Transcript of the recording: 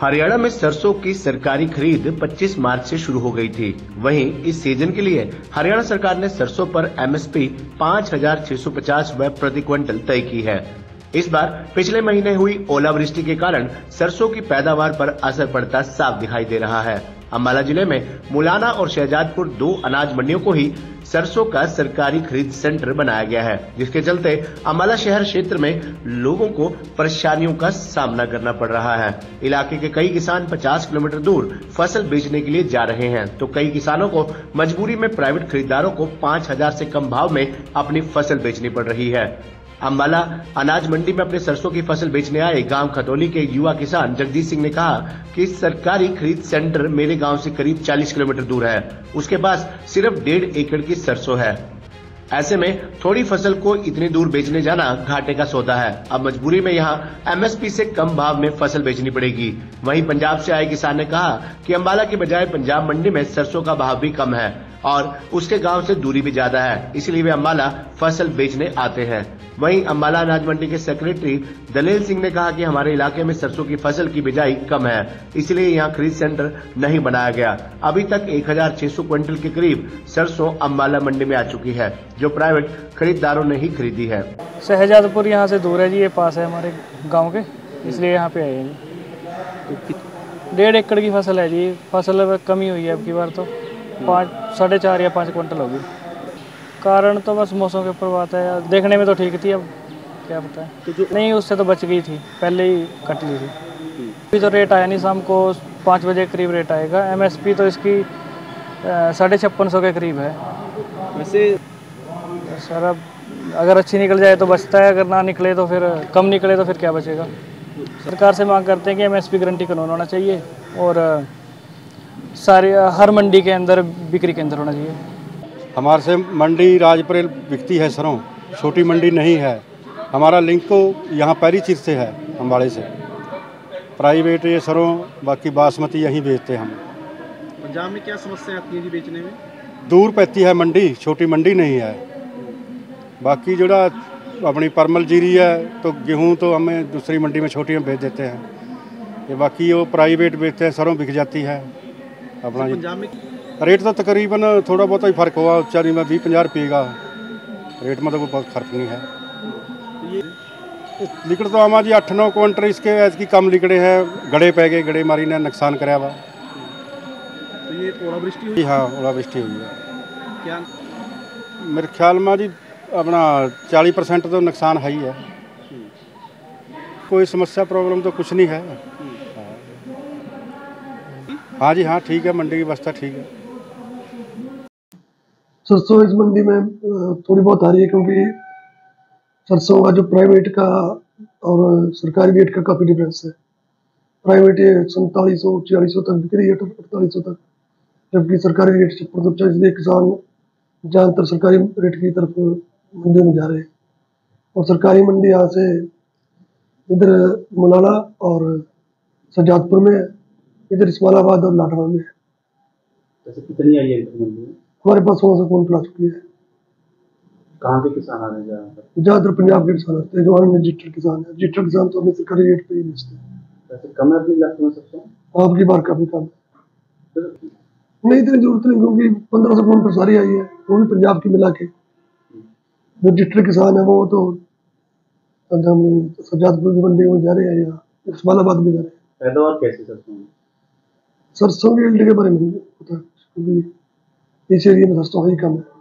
हरियाणा में सरसों की सरकारी खरीद 25 मार्च से शुरू हो गई थी। वहीं इस सीजन के लिए हरियाणा सरकार ने सरसों पर एमएसपी 5,650 रुपए प्रति क्विंटल तय की है। इस बार पिछले महीने हुई ओलावृष्टि के कारण सरसों की पैदावार पर असर पड़ता साफ दिखाई दे रहा है। अम्बाला जिले में मुलाना और शहजादपुर 2 अनाज मंडियों को ही सरसों का सरकारी खरीद सेंटर बनाया गया है, जिसके चलते अम्बाला शहर क्षेत्र में लोगों को परेशानियों का सामना करना पड़ रहा है। इलाके के कई किसान 50 किलोमीटर दूर फसल बेचने के लिए जा रहे हैं, तो कई किसानों को मजबूरी में प्राइवेट खरीदारों को 5,000 से कम भाव में अपनी फसल बेचनी पड़ रही है। अम्बाला अनाज मंडी में अपने सरसों की फसल बेचने आए गांव खतौली के युवा किसान जगदीश सिंह ने कहा कि सरकारी खरीद सेंटर मेरे गांव से करीब 40 किलोमीटर दूर है। उसके पास सिर्फ 1.5 एकड़ की सरसों है। ऐसे में थोड़ी फसल को इतनी दूर बेचने जाना घाटे का सौदा है। अब मजबूरी में यहाँ एमएसपी से कम भाव में फसल बेचनी पड़ेगी। वहीं पंजाब से आए किसान ने कहा कि अम्बाला के बजाय पंजाब मंडी में सरसों का भाव भी कम है और उसके गांव से दूरी भी ज्यादा है, इसलिए वे अम्बाला फसल बेचने आते हैं। वहीं अम्बाला अनाज मंडी के सेक्रेटरी दलेल सिंह ने कहा कि हमारे इलाके में सरसों की फसल की बिजाई कम है, इसलिए यहाँ खरीद सेंटर नहीं बनाया गया। अभी तक 1,600 क्विंटल के करीब सरसों अम्बाला मंडी में आ चुकी है, जो प्राइवेट खरीदारों ने ही खरीदी है। शहजादपुर यहाँ से दूर है जी, ये पास है हमारे गाँव के, इसलिए यहाँ पे आए हैं जी। 1.5 एकड़ की फसल है जी। फसल कमी हुई है अब की बार, तो 4.5 या 5 क्विंटल होगी। कारण तो बस मौसम के ऊपर बात है। देखने में तो ठीक थी, अब क्या पता है। नहीं, उससे तो बच गई थी, पहले ही कट ली थी। अभी तो रेट आया नहीं, शाम को 5 बजे करीब रेट आएगा। एमएसपी तो इसकी 550 के करीब है वैसे। सर अब अगर अच्छी निकल जाए तो बचता है, अगर ना निकले तो फिर कम निकले तो फिर क्या बचेगा। सरकार से मांग करते हैं कि एमएसपी गारंटी कानून होना चाहिए और सारे हर मंडी के अंदर बिक्री केंद्र होना चाहिए। हमारे से मंडी राजपुर बिकती है सरों, छोटी मंडी नहीं है। हमारा लिंक को यहाँ पैरी चीज से है, अम्बाड़े से प्राइवेट ये सरों, बाकी बासमती यहीं बेचते हम। पंजाब में क्या समस्या आती है जी बेचने में? दूर पैती है मंडी, छोटी मंडी नहीं है। बाकी जो अपनी परमल जीरी है तो गेहूँ तो हमें दूसरी मंडी में छोटी में बेच देते हैं। ये बाकी वो प्राइवेट बेचते हैं, सरों बिक जाती है अपना। पंजाब में रेट तो तकरीबन थोड़ा बहुत ही फर्क हुआ, चारी में 20-50 रुपये का रेट में तो कोई बहुत फर्क नहीं है। लिकड़ तो आमा जी 8-9 क्विंटल इसके ऐसी कम लिकड़े हैं, गड़े पै गए, गड़े मारी ने नुकसान कराया हुआ। तो ये ओलावृष्टि हुई? हाँ, ओलावृष्टि हुई है। क्या मेरे ख्याल में जी अपना 40% तो नुकसान है ही है। कोई समस्या प्रॉब्लम तो कुछ नहीं है। हाँ जी हाँ, ठीक है, मंडी की व्यवस्था ठीक है। सरसों इस मंडी में थोड़ी बहुत आ रही है, क्योंकि सरसों का जो प्राइवेट का और सरकारी रेट का काफ़ी डिफरेंस है। प्राइवेट ये 4700-4600 तक बिक रही है, 4800 तक, जबकि सरकारी रेट 56, इसलिए किसान ज़्यादातर सरकारी रेट की तरफ मंडियों में जा रहे हैं। और सरकारी मंडी यहाँ से इधर मुलाना और शहजादपुर में है, इधर इस्माइलाबाद और लाडवा में है। कितनी आई है मंडी में? हमारे पास 1600 क्विंटल आ चुकी है। कहाँ के किसान आ रहे हैं? ज़्यादातर पंजाब के किसान आते हैं, जो हमारे डिजिटल किसान है। डिजिटल किसान तो अपने सरकारी रेट पे ही बेचते हैं। कम है अपनी इलाके में सरसों? आपकी बार काफी कम है, नहीं इतनी जरूरत नहीं, क्योंकि 1500 क्विंटल सारी आई है, वो भी पंजाब की मिला के। जो डिजिटल किसान है वो तो शहजादपुर की मंडी में जा रहे हैं, यहाँ इस्माइलाबाद में जा रहे हैं। पैदावार कैसी सरसों में? सरसों की यील्ड के बारे में नहीं पता, क्योंकि इस एरिया में सरसों ही कम है।